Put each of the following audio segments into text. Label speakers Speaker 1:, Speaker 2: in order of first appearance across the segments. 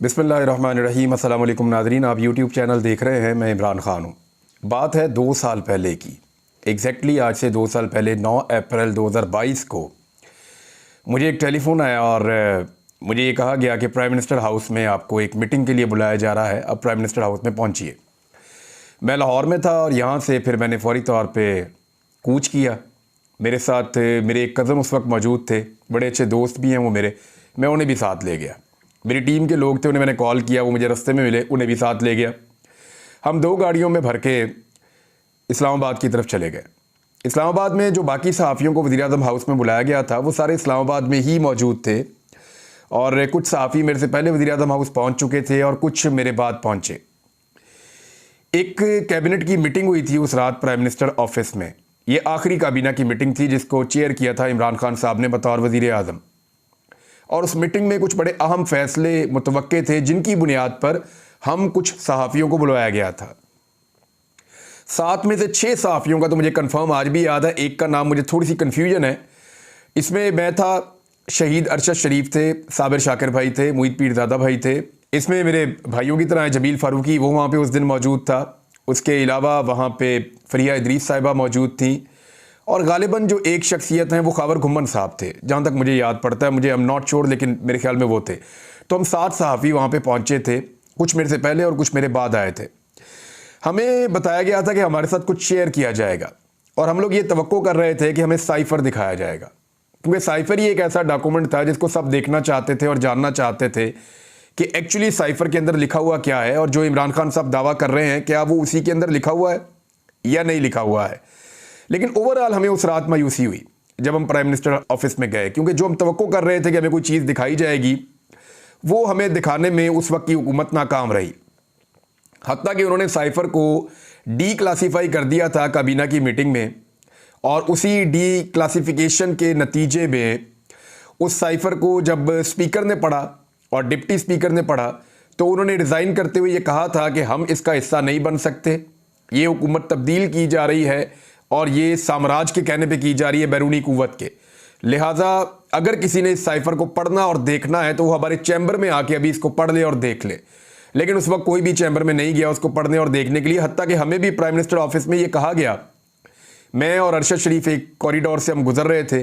Speaker 1: बिस्मिल्लाहिर्रहमानिर्रहीम। अस्सलाम वालेकुम नाज़रीन, आप यूट्यूब चैनल देख रहे हैं। मैं इमरान ख़ान हूँ। बात है 2 साल पहले की। एग्जैक्टली आज से 2 साल पहले 9 अप्रैल 2022 को मुझे एक टेलीफ़ोन आया और मुझे ये कहा गया कि प्राइम मिनिस्टर हाउस में आपको एक मीटिंग के लिए बुलाया जा रहा है, अब प्राइम मिनिस्टर हाउस में पहुँचिए। मैं लाहौर में था और यहाँ से फिर मैंने फ़ौरी तौर पर कूच किया। मेरे साथ मेरे एक कज़न उस वक्त मौजूद थे, बड़े अच्छे दोस्त भी हैं वो मेरे, मैं उन्हें भी साथ ले गया। मेरी टीम के लोग थे, उन्हें मैंने कॉल किया, वो मुझे रास्ते में मिले, उन्हें भी साथ ले गया। हम 2 गाड़ियों में भर के इस्लामाबाद की तरफ चले गए। इस्लामाबाद में जो बाकी सहाफ़ियों को वज़ीर-ए-आज़म हाउस में बुलाया गया था वो सारे इस्लामाबाद में ही मौजूद थे और कुछ सहाफ़ी मेरे से पहले वज़ीर-ए-आज़म हाउस पहुँच चुके थे और कुछ मेरे बाद पहुँचे। एक कैबिनेट की मीटिंग हुई थी उस रात प्राइम मिनिस्टर ऑफिस में। ये आखिरी काबीना की मीटिंग थी जिसको चेयर किया था इमरान खान साहब ने बतौर वज़ीर-ए-आज़म। और उस मीटिंग में कुछ बड़े अहम फैसले मुतवक्के थे जिनकी बुनियाद पर हम कुछ सहाफ़ियों को बुलवाया गया था। 7 में से 6 सहाफ़ियों का तो मुझे कंफर्म आज भी याद है, एक का नाम मुझे थोड़ी सी कन्फ्यूजन है। इसमें मैं था, शहीद अरशद शरीफ थे, साबिर शाकिर भाई थे, मुईद पीरज़ादा भाई थे। इसमें मेरे भाइयों की तरह जमील फ़ारूकी, वो वहाँ पे उस दिन मौजूद था। उसके अलावा वहाँ पे फ़रिया इदरीस साहिबा मौजूद थी और गालिबन जो एक शख्सियत हैं वो ख़ावर घुम्मन साहब थे, जहाँ तक मुझे याद पड़ता है। मुझे आई एम नॉट श्योर, लेकिन मेरे ख्याल में वो थे। तो हम 7 सहाफ़ी वहाँ पे पहुँचे थे, कुछ मेरे से पहले और कुछ मेरे बाद आए थे। हमें बताया गया था कि हमारे साथ कुछ शेयर किया जाएगा और हम लोग ये तवक्को कर रहे थे कि हमें साइफ़र दिखाया जाएगा, क्योंकि साइफ़र ही एक ऐसा डॉक्यूमेंट था जिसको सब देखना चाहते थे और जानना चाहते थे कि एक्चुअली साइफ़र के अंदर लिखा हुआ क्या है और जो इमरान खान साहब दावा कर रहे हैं क्या वो उसी के अंदर लिखा हुआ है या नहीं लिखा हुआ है। लेकिन ओवरऑल हमें उस रात मायूसी हुई जब हम प्राइम मिनिस्टर ऑफिस में गए, क्योंकि जो हम तवक्को कर रहे थे कि हमें कोई चीज़ दिखाई जाएगी वो हमें दिखाने में उस वक्त की हुकूमत नाकाम रही। हत्ता कि उन्होंने साइफ़र को डी क्लासीफाई कर दिया था काबीना की मीटिंग में और उसी डी क्लासिफिकेशन के नतीजे में उस साइफ़र को जब स्पीकर ने पढ़ा और डिप्टी स्पीकर ने पढ़ा तो उन्होंने रिज़ाइन करते हुए ये कहा था कि हम इसका हिस्सा नहीं बन सकते, ये हुकूमत तब्दील की जा रही है और ये साम्राज्य के कहने पे की जा रही है, बैरूनी कुव्वत के। लिहाजा अगर किसी ने इस साइफ़र को पढ़ना और देखना है तो वो हमारे चैम्बर में आके अभी इसको पढ़ ले और देख ले। लेकिन उस वक्त कोई भी चैम्बर में नहीं गया उसको पढ़ने और देखने के लिए। हत्ता कि हमें भी प्राइम मिनिस्टर ऑफिस में ये कहा गया, मैं और अरशद शरीफ एक कॉरिडोर से हम गुजर रहे थे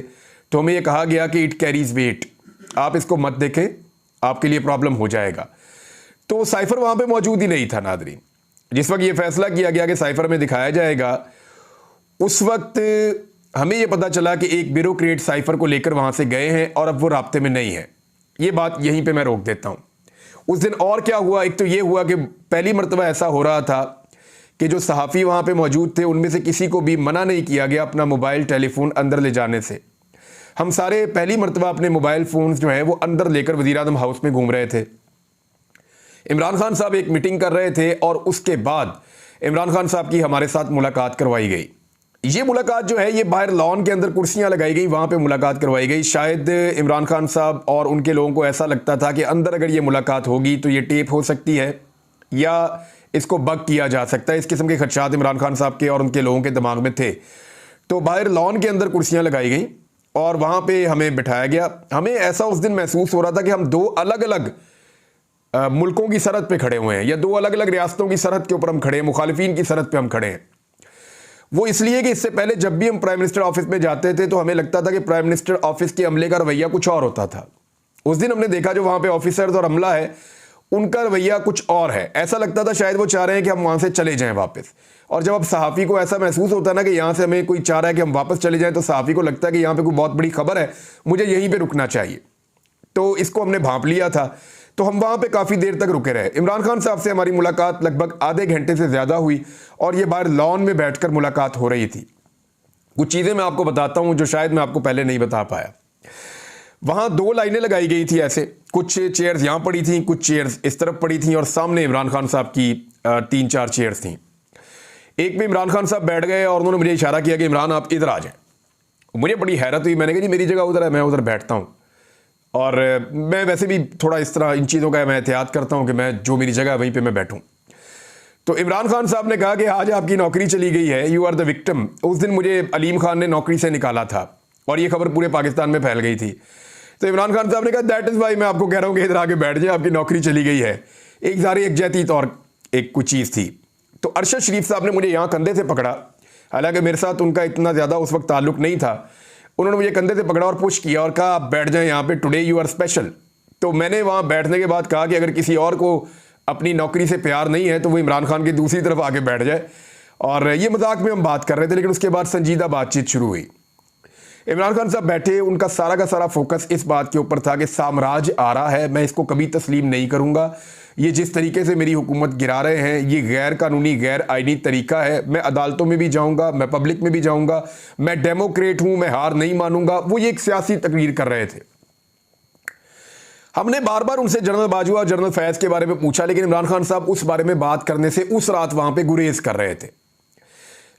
Speaker 1: तो हमें ये कहा गया कि इट कैरीज वेट, आप इसको मत देखें, आपके लिए प्रॉब्लम हो जाएगा। तो साइफ़र वहाँ पर मौजूद ही नहीं था नादरीन। जिस वक्त ये फैसला किया गया कि साइफ़र में दिखाया जाएगा, उस वक्त हमें यह पता चला कि एक ब्यूरोक्रेट साइफ़र को लेकर वहाँ से गए हैं और अब वो राब्ते में नहीं है। ये बात यहीं पे मैं रोक देता हूँ। उस दिन और क्या हुआ, एक तो ये हुआ कि पहली मर्तबा ऐसा हो रहा था कि जो सहाफ़ी वहाँ पे मौजूद थे उनमें से किसी को भी मना नहीं किया गया अपना मोबाइल टेलीफोन अंदर ले जाने से। हम सारे पहली मर्तबा अपने मोबाइल फ़ोन जो है वो अंदर लेकर वज़ीर-ए-आज़म हाउस में घूम रहे थे। इमरान खान साहब एक मीटिंग कर रहे थे और उसके बाद इमरान खान साहब की हमारे साथ मुलाकात करवाई गई। ये मुलाकात जो है ये बाहर लॉन के अंदर कुर्सियां लगाई गई, वहाँ पे मुलाकात करवाई गई। शायद इमरान खान साहब और उनके लोगों को ऐसा लगता था कि अंदर अगर ये मुलाकात होगी तो ये टेप हो सकती है या इसको बग किया जा सकता है। इस किस्म के खदशात इमरान खान साहब के और उनके लोगों के दिमाग में थे। तो बाहर लॉन के अंदर कुर्सियाँ लगाई गई और वहाँ पर हमें बिठाया गया। हमें ऐसा उस दिन महसूस हो रहा था कि हम 2 अलग अलग मुल्कों की सरहद पे खड़े हुए हैं या 2 अलग अलग रियासतों की सरहद के ऊपर हम खड़े हैं, मुखालिफिन की सरहद पे हम खड़े हैं। वो इसलिए कि इससे पहले जब भी हम प्राइम मिनिस्टर ऑफिस में जाते थे तो हमें लगता था कि प्राइम मिनिस्टर ऑफिस के अमले का रवैया कुछ और होता था। उस दिन हमने देखा जो वहाँ पे ऑफिसर्स और अमला है उनका रवैया कुछ और है। ऐसा लगता था शायद वो चाह रहे हैं कि हम वहाँ से चले जाएं वापस। और जब अब सहाफ़ी को ऐसा महसूस होता है ना कि यहाँ से हमें कोई चाह रहा है कि हम वापस चले जाएँ, तो सहाफ़ी को लगता है कि यहाँ पर कोई बहुत बड़ी खबर है, मुझे यहीं पर रुकना चाहिए। तो इसको हमने भांप लिया था, तो हम वहाँ पे काफ़ी देर तक रुके रहे। इमरान खान साहब से हमारी मुलाकात लगभग आधे घंटे से ज़्यादा हुई और ये बाहर लॉन में बैठकर मुलाकात हो रही थी। कुछ चीज़ें मैं आपको बताता हूँ जो शायद मैं आपको पहले नहीं बता पाया। वहाँ 2 लाइनें लगाई गई थी ऐसे, कुछ चेयर्स यहाँ पड़ी थी, कुछ चेयर्स इस तरफ पड़ी थी और सामने इमरान खान साहब की 3-4 चेयर्स थी। एक में इमरान खान साहब बैठ गए और उन्होंने मुझे इशारा किया कि इमरान आप इधर आ जाएँ। मुझे बड़ी हैरत हुई, मैंने कहा जी मेरी जगह उधर है, मैं उधर बैठता हूँ। और मैं वैसे भी थोड़ा इस तरह इन चीज़ों का मैं एहतियात करता हूँ कि मैं जो मेरी जगह है वहीं पे मैं बैठूँ। तो इमरान खान साहब ने कहा कि आज आपकी नौकरी चली गई है, यू आर द विक्टिम। उस दिन मुझे अलीम खान ने नौकरी से निकाला था और ये खबर पूरे पाकिस्तान में फैल गई थी। तो इमरान खान साहब ने कहा दैट इज़ वाई मैं आपको कह रहा हूँ कि इधर आके बैठ जाए, आपकी नौकरी चली गई है। एक जारी यकजहती तौर एक कुछ चीज़ थी। तो अरशद शरीफ साहब ने मुझे यहाँ कंधे से पकड़ा, हालांकि मेरे साथ उनका इतना ज़्यादा उस वक्त ताल्लुक नहीं था। उन्होंने मुझे कंधे से पकड़ा और पुश किया और कहा आप बैठ जाएं यहाँ पे, टुडे यू आर स्पेशल। तो मैंने वहाँ बैठने के बाद कहा कि अगर किसी और को अपनी नौकरी से प्यार नहीं है तो वो इमरान खान की दूसरी तरफ आके बैठ जाए। और ये मजाक में हम बात कर रहे थे, लेकिन उसके बाद संजीदा बातचीत शुरू हुई। इमरान खान साहब बैठे, उनका सारा का सारा फोकस इस बात के ऊपर था कि साम्राज्य आ रहा है, मैं इसको कभी तस्लीम नहीं करूंगा। ये जिस तरीके से मेरी हुकूमत गिरा रहे हैं ये गैर कानूनी गैर आईनी तरीका है। मैं अदालतों में भी जाऊंगा, मैं पब्लिक में भी जाऊंगा, मैं डेमोक्रेट हूं, मैं हार नहीं मानूंगा। वो ये एक सियासी तकरीर कर रहे थे। हमने बार बार उनसे जनरल बाजवा और जनरल फैज के बारे में पूछा, लेकिन इमरान खान साहब उस बारे में बात करने से उस रात वहां पर गुरेज कर रहे थे।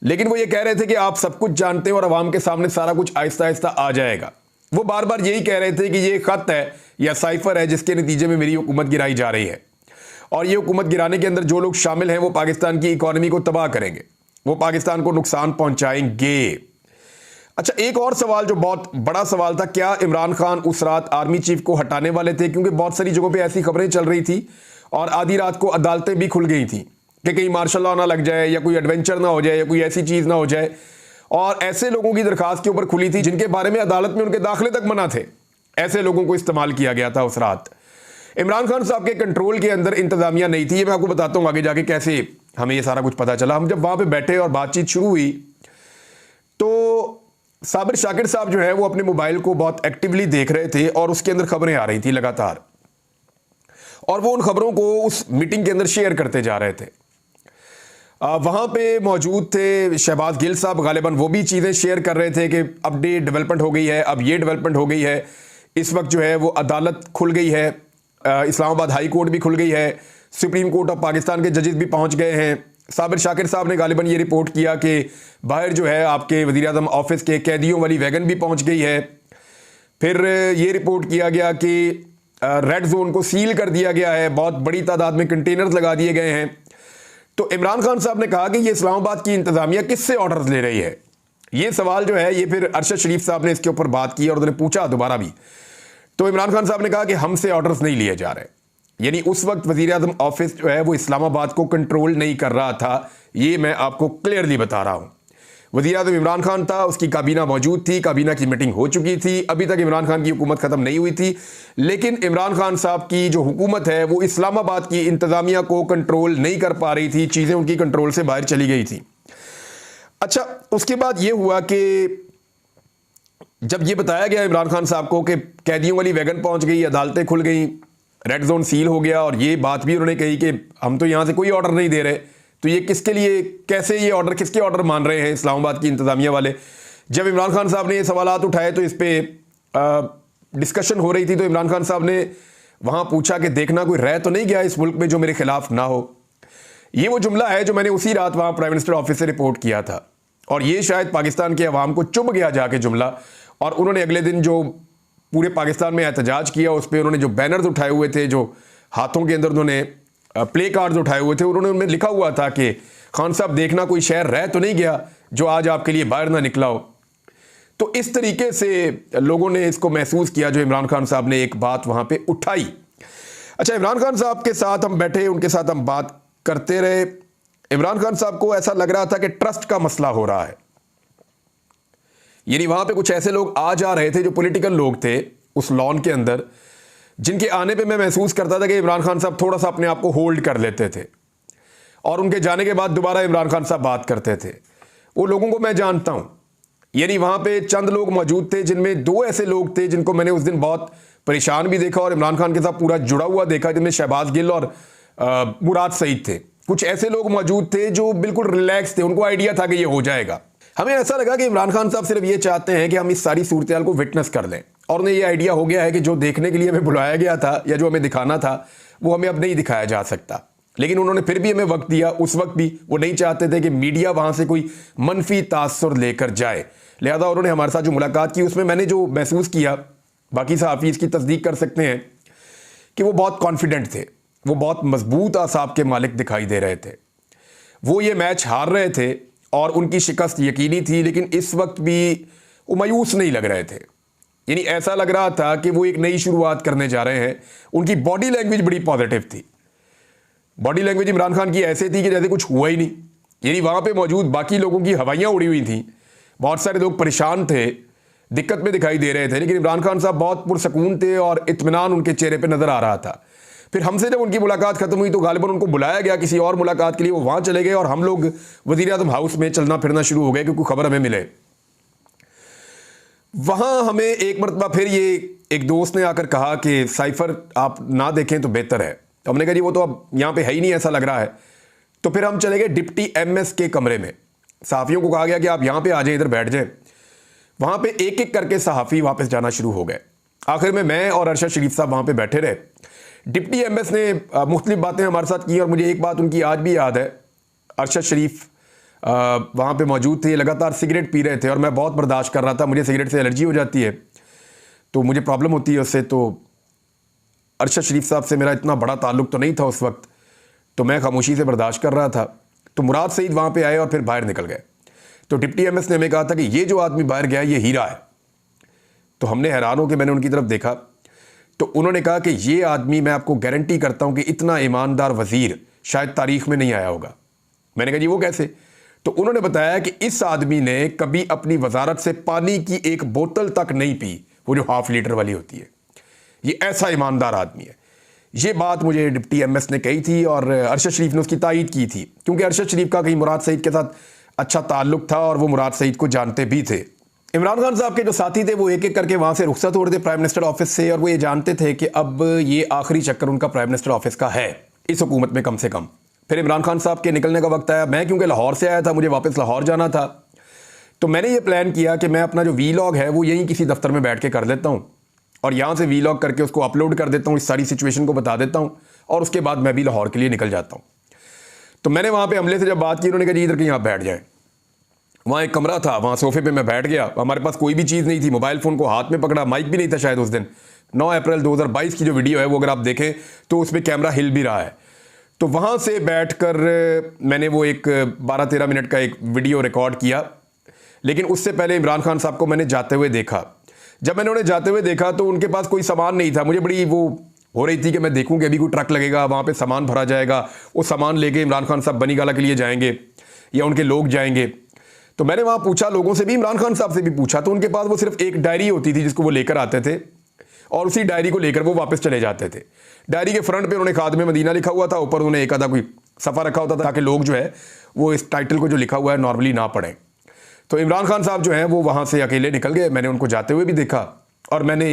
Speaker 1: लेकिन वो ये कह रहे थे कि आप सब कुछ जानते हैं और अवाम के सामने सारा कुछ आहिस्ता आहिस्ता आ जाएगा। वो बार बार यही कह रहे थे कि ये खत है या साइफर है जिसके नतीजे में मेरी हुकूमत गिराई जा रही है, और ये हुकूमत गिराने के अंदर जो लोग शामिल हैं वो पाकिस्तान की इकॉनमी को तबाह करेंगे, वो पाकिस्तान को नुकसान पहुंचाएंगे। अच्छा, एक और सवाल जो बहुत बड़ा सवाल था, क्या इमरान खान उस रात आर्मी चीफ को हटाने वाले थे? क्योंकि बहुत सारी जगहों पे ऐसी खबरें चल रही थी और आधी रात को अदालतें भी खुल गई थी कि कहीं मार्शल लॉ ना लग जाए या कोई एडवेंचर ना हो जाए या कोई ऐसी चीज़ ना हो जाए। और ऐसे लोगों की दरखास्त के ऊपर खुली थी जिनके बारे में अदालत में उनके दाखिले तक मना थे। ऐसे लोगों को इस्तेमाल किया गया था उस रात। इमरान खान साहब के कंट्रोल के अंदर इंतजामिया नहीं थी। ये मैं आपको बताता हूँ आगे जाके कैसे हमें ये सारा कुछ पता चला। हम जब वहाँ पे बैठे और बातचीत शुरू हुई तो साबिर शाकिर साहब जो है वो अपने मोबाइल को बहुत एक्टिवली देख रहे थे और उसके अंदर खबरें आ रही थी लगातार, और वो उन खबरों को उस मीटिंग के अंदर शेयर करते जा रहे थे। वहाँ पे मौजूद थे शहबाज गिल साहब, गालिबन वो भी चीज़ें शेयर कर रहे थे कि अपडेट डेवलपमेंट हो गई है, अब ये डेवलपमेंट हो गई है, इस वक्त जो है वो अदालत खुल गई है, इस्लामाबाद हाई कोर्ट भी खुल गई है, सुप्रीम कोर्ट ऑफ पाकिस्तान के जजेस भी पहुँच गए हैं। साबिर शाकिर साहब ने गालिबन ये रिपोर्ट किया कि बाहर जो है आपके वज़ीर-ए-आज़म ऑफिस के कैदियों वाली वैगन भी पहुँच गई है। फिर ये रिपोर्ट किया गया कि रेड जोन को सील कर दिया गया है, बहुत बड़ी तादाद में कंटेनर्स लगा दिए गए हैं। तो इमरान खान साहब ने कहा कि ये इस्लामाबाद की इंतजामिया किससे ऑर्डर्स ले रही है? ये सवाल जो है ये फिर अरशद शरीफ साहब ने इसके ऊपर बात की और उन्होंने पूछा दोबारा भी। तो इमरान खान साहब ने कहा कि हमसे ऑर्डर्स नहीं लिए जा रहे, यानी उस वक्त वज़ीर-ए-आज़म ऑफिस जो है वो इस्लामाबाद को कंट्रोल नहीं कर रहा था। ये मैं आपको क्लियरली बता रहा हूँ। वज़ीर-ए-आज़म इमरान खान था, उसकी काबीना मौजूद थी, काबीना की मीटिंग हो चुकी थी, अभी तक इमरान खान की हुकूमत ख़त्म नहीं हुई थी, लेकिन इमरान खान साहब की जो हुकूमत है वो इस्लामाबाद की इंतज़ामिया को कंट्रोल नहीं कर पा रही थी, चीज़ें उनकी कंट्रोल से बाहर चली गई थी। अच्छा, उसके बाद ये हुआ कि जब ये बताया गया इमरान खान साहब को कि कैदियों वाली वैगन पहुँच गई, अदालतें खुल गई, रेड जोन सील हो गया, और ये बात भी उन्होंने कही कि हम तो यहाँ से कोई ऑर्डर नहीं दे रहे, तो ये किसके लिए, कैसे ये ऑर्डर, किसके ऑर्डर मान रहे हैं इस्लामाबाद की इंतज़ामिया वाले? जब इमरान खान साहब ने ये सवालात उठाए तो इस पर डिस्कशन हो रही थी, तो इमरान खान साहब ने वहाँ पूछा कि देखना कोई रह तो नहीं गया इस मुल्क में जो मेरे खिलाफ ना हो। ये वो जुमला है जो मैंने उसी रात वहाँ प्राइम मिनिस्टर ऑफिस से रिपोर्ट किया था, और ये शायद पाकिस्तान के अवाम को चुभ गया जाके जुमला, और उन्होंने अगले दिन जो पूरे पाकिस्तान में एहतजाज किया उस पर उन्होंने जो बैनर्स उठाए हुए थे, जो हाथों के अंदर उन्होंने प्ले कार्ड्स उठाए हुए थे, उन्होंने उनमें लिखा हुआ था कि खान साहब देखना कोई शहर रह तो नहीं गया जो आज आपके लिए बाहर ना निकला हो। तो इस तरीके से लोगों ने इसको महसूस किया जो इमरान खान साहब ने एक बात वहाँ पे उठाई। अच्छा, इमरान खान साहब के साथ हम बैठे, उनके साथ हम बात करते रहे। इमरान खान साहब को ऐसा लग रहा था कि ट्रस्ट का मसला हो रहा है, यानी वहाँ पे कुछ ऐसे लोग आ जा रहे थे जो पॉलिटिकल लोग थे उस लॉन के अंदर, जिनके आने पे मैं महसूस करता था कि इमरान खान साहब थोड़ा सा अपने आप को होल्ड कर लेते थे और उनके जाने के बाद दोबारा इमरान खान साहब बात करते थे। वो लोगों को मैं जानता हूँ, यानी वहाँ पे चंद लोग मौजूद थे जिनमें दो ऐसे लोग थे जिनको मैंने उस दिन बहुत परेशान भी देखा और इमरान खान के साथ पूरा जुड़ा हुआ देखा, जिनमें शहबाज गिल और मुराद सईद थे। कुछ ऐसे लोग मौजूद थे जो बिल्कुल रिलैक्स थे, उनको आइडिया था कि ये हो जाएगा। हमें ऐसा लगा कि इमरान खान साहब सिर्फ ये चाहते हैं कि हम इस सारी सूरत को विटनेस कर लें, और उन्हें ये आइडिया हो गया है कि जो देखने के लिए हमें बुलाया गया था या जो हमें दिखाना था वो हमें अब नहीं दिखाया जा सकता। लेकिन उन्होंने फिर भी हमें वक्त दिया। उस वक्त भी वो नहीं चाहते थे कि मीडिया वहाँ से कोई मनफी तासुर लेकर जाए, लिहाजा उन्होंने हमारे साथ जो मुलाकात की उसमें मैंने जो महसूस किया, बाकी सहाफ़ी इसकी तस्दीक कर सकते हैं कि वो बहुत कॉन्फिडेंट थे, वो बहुत मजबूत आसाब के मालिक दिखाई दे रहे थे। वो ये मैच हार रहे थे और उनकी शिकस्त यकीनी थी, लेकिन इस वक्त भी वो मायूस नहीं लग रहे थे। यानी ऐसा लग रहा था कि वो एक नई शुरुआत करने जा रहे हैं। उनकी बॉडी लैंग्वेज बड़ी पॉजिटिव थी। बॉडी लैंग्वेज इमरान खान की ऐसे थी कि जैसे कुछ हुआ ही नहीं। यानी वहां पे मौजूद बाकी लोगों की हवाइयां उड़ी हुई थी, बहुत सारे लोग परेशान थे, दिक्कत में दिखाई दे रहे थे, लेकिन इमरान खान साहब बहुत पुरसकून थे और इत्मीनान उनके चेहरे पे नजर आ रहा था। फिर हमसे जब उनकी मुलाकात खत्म हुई तो गालिबन उनको बुलाया गया किसी और मुलाकात के लिए, वो वहां चले गए और हम लोग वजीर आजम हाउस में चलना फिरना शुरू हो गए क्योंकि खबर हमें मिले। वहां हमें एक मरतबा फिर ये एक दोस्त ने आकर कहा कि साइफर आप ना देखें तो बेहतर है। तो हमने कहा जी वो तो अब यहाँ पे है ही नहीं, ऐसा लग रहा है। तो फिर हम चले गए डिप्टी एमएस के कमरे में। सहाफ़ियों को कहा गया कि आप यहाँ पे आ जाएं, इधर बैठ जाएं। वहां पे एक एक करके सहाफ़ी वापस जाना शुरू हो गए। आखिर में मैं और अरशद शरीफ साहब वहां पे बैठे रहे। डिप्टी एमएस ने मुख्तलिफ बातें हमारे साथ की और मुझे एक बात उनकी आज भी याद है। अरशद शरीफ वहाँ पे मौजूद थे, लगातार सिगरेट पी रहे थे और मैं बहुत बर्दाश्त कर रहा था। मुझे सिगरेट से एलर्जी हो जाती है तो मुझे प्रॉब्लम होती है उससे। तो अरशद शरीफ साहब से मेरा इतना बड़ा ताल्लुक तो नहीं था उस वक्त, तो मैं खामोशी से बर्दाश्त कर रहा था। तो मुराद सईद वहाँ पे आए और फिर बाहर निकल गए। तो डिप्टी एमएस ने हमें कहा था कि ये जो आदमी बाहर गया ये हीरा है। तो हमने हैरान हो के मैंने उनकी तरफ देखा तो उन्होंने कहा कि ये आदमी, मैं आपको गारंटी करता हूं कि इतना ईमानदार वजीर शायद तारीख में नहीं आया होगा। मैंने कहा जी वो कैसे? तो उन्होंने बताया कि इस आदमी ने कभी अपनी वजारत से पानी की एक बोतल तक नहीं पी, वो जो हाफ लीटर वाली होती है। ये ऐसा ईमानदार आदमी है। ये बात मुझे डिप्टी एमएस ने कही थी और अरशद शरीफ ने उसकी तायीद की थी, क्योंकि अरशद शरीफ का कहीं मुराद सईद के साथ अच्छा ताल्लुक था और वो मुराद सईद को जानते भी थे। इमरान खान साहब के जो साथी थे वो एक एक करके वहां से रुखसत हो रहे थे प्राइम मिनिस्टर ऑफिस से, और वो ये जानते थे कि अब ये आखिरी चक्कर उनका प्राइम मिनिस्टर ऑफिस का है इस हुकूमत में कम से कम। फिर इमरान खान साहब के निकलने का वक्त आया। मैं क्योंकि लाहौर से आया था, मुझे वापस लाहौर जाना था, तो मैंने ये प्लान किया कि मैं अपना जो वीलॉग है वो यहीं किसी दफ्तर में बैठ के कर लेता हूँ और यहाँ से वीलॉग करके उसको अपलोड कर देता हूँ, इस सारी सिचुएशन को बता देता हूँ और उसके बाद मैं भी लाहौर के लिए निकल जाता हूँ। तो मैंने वहाँ पे अमले से जब बात की, उन्होंने कहा जी इधर कहीं आप बैठ जाएं। वहाँ एक कमरा था, वहाँ सोफे पे मैं बैठ गया। हमारे पास कोई भी चीज़ नहीं थी, मोबाइल फ़ोन को हाथ में पकड़ा, माइक भी नहीं था शायद उस दिन। 9 अप्रैल 2022 की जो वीडियो है वो अगर आप देखें तो उसमें कैमरा हिल भी रहा है। तो वहाँ से बैठकर मैंने वो एक 12-13 मिनट का एक वीडियो रिकॉर्ड किया। लेकिन उससे पहले इमरान खान साहब को मैंने जाते हुए देखा। जब मैंने उन्हें जाते हुए देखा तो उनके पास कोई सामान नहीं था। मुझे बड़ी वो हो रही थी कि मैं देखूँ कि अभी कोई ट्रक लगेगा, वहाँ पर सामान भरा जाएगा, वो सामान लेके इमरान खान साहब बनीगाला के लिए जाएंगे या उनके लोग जाएंगे। तो मैंने वहाँ पूछा लोगों से भी, इमरान खान साहब से भी पूछा, तो उनके पास वो सिर्फ एक डायरी होती थी जिसको वो लेकर आते थे और उसी डायरी को लेकर वो वापस चले जाते थे। डायरी के फ्रंट पे उन्होंने खादिम मदीना लिखा हुआ था, ऊपर उन्होंने एक आधा कोई सफ़ा रखा होता था ताकि लोग जो है वो इस टाइटल को जो लिखा हुआ है नॉर्मली ना पढ़ें। तो इमरान खान साहब जो हैं वो वहाँ से अकेले निकल गए। मैंने उनको जाते हुए भी देखा और मैंने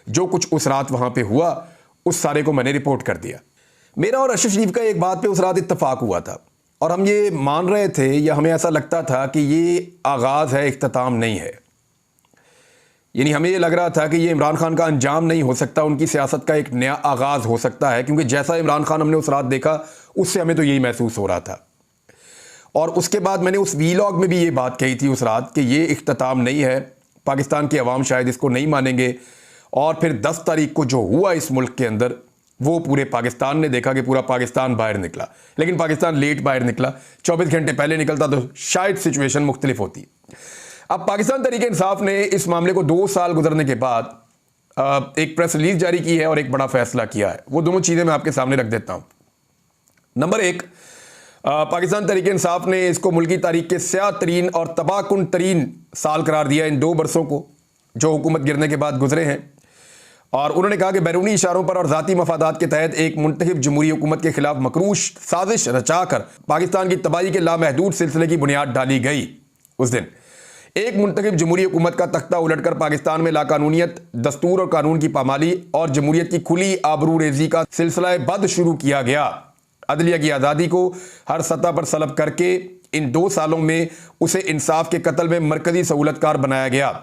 Speaker 1: जो कुछ उस रात वहाँ पर हुआ उस सारे को मैंने रिपोर्ट कर दिया। मेरा और अरशद शरीफ का एक बात पे उस रात इत्तफाक हुआ था और हम ये मान रहे थे या हमें ऐसा लगता था कि ये आगाज़ है, इख्तिताम नहीं है। यानी हमें ये लग रहा था कि ये इमरान खान का अंजाम नहीं हो सकता, उनकी सियासत का एक नया आगाज़ हो सकता है, क्योंकि जैसा इमरान खान हमने उस रात देखा उससे हमें तो यही महसूस हो रहा था। और उसके बाद मैंने उस वीलॉग में भी ये बात कही थी उस रात कि ये इख्तिताम नहीं है, पाकिस्तान की अवाम शायद इसको नहीं मानेंगे। और फिर 10 तारीख को जो हुआ इस मुल्क के अंदर वो पूरे पाकिस्तान ने देखा कि पूरा पाकिस्तान बाहर निकला। लेकिन पाकिस्तान लेट बाहर निकला, 24 घंटे पहले निकलता तो शायद सिचुएशन मुख्तलिफ होती। अब पाकिस्तान तहरीक इंसाफ ने इस मामले को 2 साल गुजरने के बाद एक प्रेस रिलीज जारी की है और एक बड़ा फैसला किया है। वो दोनों चीज़ें मैं आपके सामने रख देता हूँ। नंबर 1, पाकिस्तान तहरीक इंसाफ ने इसको मुल्की तारीख के स्याह तरीन और तबाहकुन तरीन साल करार दिया इन 2 बरसों को जो हुकूमत गिरने के बाद गुजरे हैं। और उन्होंने कहा कि बैरूनी इशारों पर और ज़ाती मफादात के तहत एक मुंतखब जमहूरी हुकूमत के खिलाफ मकरूश साजिश रचाकर पाकिस्तान की तबाही के लामहदूद सिलसिले की बुनियाद डाली गई। उस दिन एक मुंतखब जमहूरी हुकूमत का तख्ता उलटकर पाकिस्तान में लाकानूनियत, दस्तूर और कानून की पामाली और जमहूरियत की खुली आबरू रेजी का सिलसिला बद शुरू किया गया। अदलिया की आज़ादी को हर सतह पर सलब करके इन 2 सालों में उसे इंसाफ के कत्ल में मरकजी सहूलतकार बनाया गया।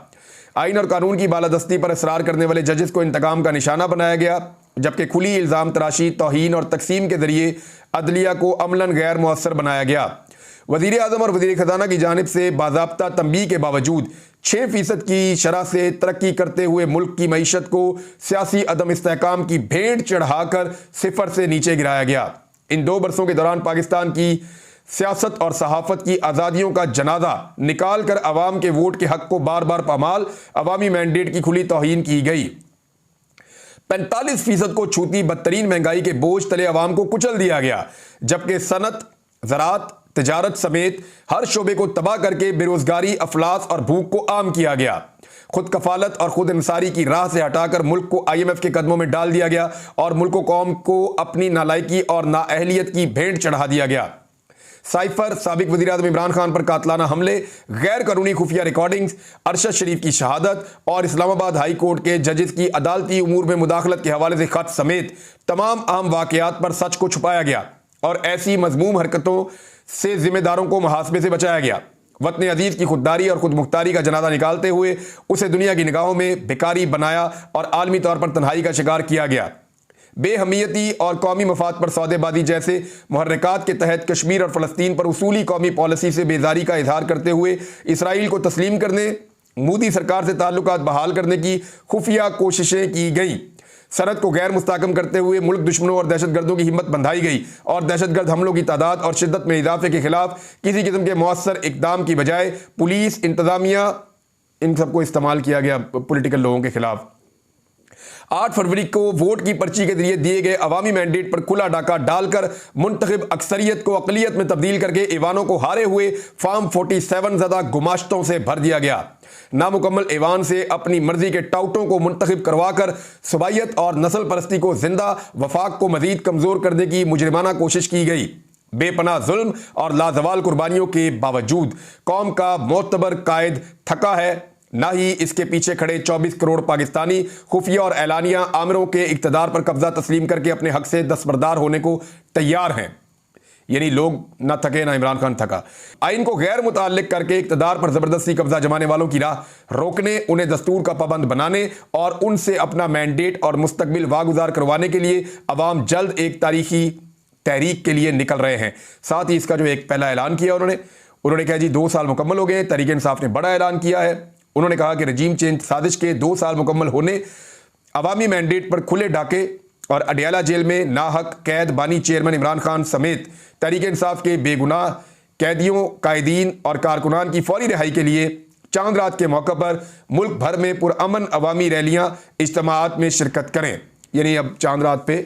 Speaker 1: आइन और कानून की बालादस्ती पर इसरार करने वाले जजेस को इंतकाम का निशाना बनाया गया, जबकि खुली इल्ज़ाम तराशी, तौहीन और तकसीम के जरिए अदलिया को अमलन गैर मुअस्सर बनाया गया। वज़ीर आज़म और वज़ीर ख़ज़ाना की जानिब से बाज़ाब्ता तंबीह के बावजूद 6% की शरह से तरक्की करते हुए मुल्क की मईशत को सियासी अदम इस्तेहकाम की भेंट चढ़ाकर 0 से नीचे गिराया गया। इन 2 बरसों के दौरान पाकिस्तान की सियासत और सहाफत की आज़ादियों का जनाजा निकाल कर अवाम के वोट के हक को बार बार पामाल, अवामी मैंडेट की खुली तौहीन की गई। 45% को छूती बदतरीन महंगाई के बोझ तले अवाम को कुचल दिया गया, जबकि सनत, ज़राअत, तिजारत समेत हर शोबे को तबाह करके बेरोजगारी, अफलास और भूख को आम किया गया। खुद कफालत और खुद इंसारी की राह से हटाकर मुल्क को IMF के कदमों में डाल दिया गया और मुल्क कौम को अपनी नालायकी और नाअहलियत की भेंट चढ़ा दिया गया। साइफर, साबिक वज़ीर आज़म इमरान खान पर कातलाना हमले, गैर कानूनी खुफिया रिकॉर्डिंग्स, अरशद शरीफ की शहादत और इस्लामाबाद हाई कोर्ट के जजेस की अदालती उमूर में मुदाखलत के हवाले से खत समेत तमाम अहम वाक़यात पर सच को छुपाया गया और ऐसी मज़मूम हरकतों से जिम्मेदारों को मुहासबे से बचाया गया। वतन अजीज की खुददारी और खुदमुख्तारी का जनाजा निकालते हुए उसे दुनिया की निगाहों में भिखारी बनाया और आलमी तौर पर तन्हाई का शिकार किया गया। बेहमियती और कौमी मफाद पर सौदेबाजी जैसे मुहर्रिकात के तहत कश्मीर और फ़लस्तीन पर उसूली कौमी पॉलिसी से बेजारी का इजहार करते हुए इसराइल को तस्लीम करने, मोदी सरकार से ताल्लुकात बहाल करने की खुफिया कोशिशें की गई। सनत को गैर मुस्तहकम करते हुए मुल्क दुश्मनों और दहशतगर्दों की हिम्मत बंधाई गई और दहशतगर्द हमलों की तादाद और शिद्दत में इजाफे के खिलाफ किसी किस्म के मौसर इकदाम की बजाय पुलिस, इंतजामिया, इन सबको इस्तेमाल किया गया पॉलिटिकल लोगों के खिलाफ। 8 फरवरी को वोट की पर्ची के जरिए दिए गए अवामी मैंडेट पर खुला डाका डालकर मुंतखब अक्सरियत को अकलियत में तब्दील करके ईवानों को हारे हुए फार्म 47 ज़्यादा गुमाश्तों से भर दिया गया। नामुकम्मल ईवान से अपनी मर्जी के टाउटों को मुंतखब करवाकर सुबाइयत और नस्ल परस्ती को जिंदा, वफाक को मजीद कमजोर करने की मुजरिमाना कोशिश की गई। बेपनाह जुल्म और लाजवाल कुर्बानियों के बावजूद कौम का मोतबर कायद थका है, ना ही इसके पीछे खड़े 24 करोड़ पाकिस्तानी खुफिया और एलानिया आमिरों के इक्तदार पर कब्जा तस्लीम करके अपने हक से दस्तबरदार होने को तैयार हैं। यानी लोग ना थके ना इमरान खान थका। आइन को गैर मुताल्लिक करके इक्तदार पर जबरदस्ती कब्जा जमाने वालों की राह रोकने, उन्हें दस्तूर का पाबंद बनाने और उनसे अपना मैंडेट और मुस्तकबिल वागुजार करवाने के लिए अवाम जल्द एक तारीखी तहरीक के लिए निकल रहे हैं। साथ ही इसका जो एक पहला ऐलान किया उन्होंने कहा जी 2 साल मुकम्मल हो गए। तहरीक इंसाफ ने बड़ा ऐलान किया है। उन्होंने कहा कि रजीम चेंज साजिश के 2 साल मुकम्मल होने, अवामी मैंडेट पर खुले डाके और अडियाला जेल में नाहक कैद बानी चेयरमैन इमरान खान समेत तहरीक इंसाफ के बेगुनाह कैदियों, कायदीन और कारकुनान की फौरी रिहाई के लिए चांद रात के मौके पर मुल्क भर में पुरअमन अवामी रैलियां, इज्तिमाआत में शिरकत करें। यानी अब चांद रात पे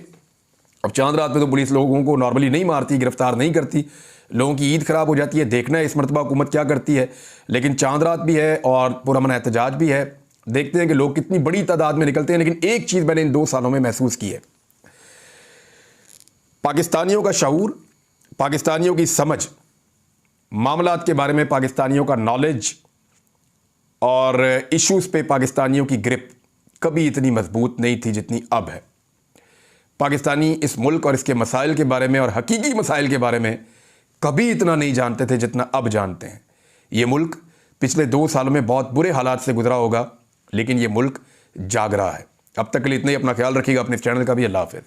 Speaker 1: तो पुलिस लोगों को नॉर्मली नहीं मारती, गिरफ्तार नहीं करती, लोगों की ईद खराब हो जाती है। देखना है इस मरतबा हुकूमत क्या करती है। लेकिन चांद रात भी है और पुरअमन एहतजाज भी है। देखते हैं कि लोग कितनी बड़ी तादाद में निकलते हैं। लेकिन एक चीज़ मैंने इन 2 सालों में महसूस की है, पाकिस्तानियों का शऊर, पाकिस्तानियों की समझ, मामलात के बारे में पाकिस्तानियों का नॉलेज और इश्यूज़ पे पाकिस्तानियों की ग्रिप कभी इतनी मजबूत नहीं थी जितनी अब है। पाकिस्तानी इस मुल्क और इसके मसाइल के बारे में और हकीकी मसाइल के बारे में कभी इतना नहीं जानते थे जितना अब जानते हैं। ये मुल्क पिछले 2 सालों में बहुत बुरे हालात से गुजरा होगा, लेकिन ये मुल्क जाग रहा है। अब तक के लिए इतना ही। अपना ख्याल रखिएगा, अपने चैनल का भी। अल्लाह हाफ़िज़।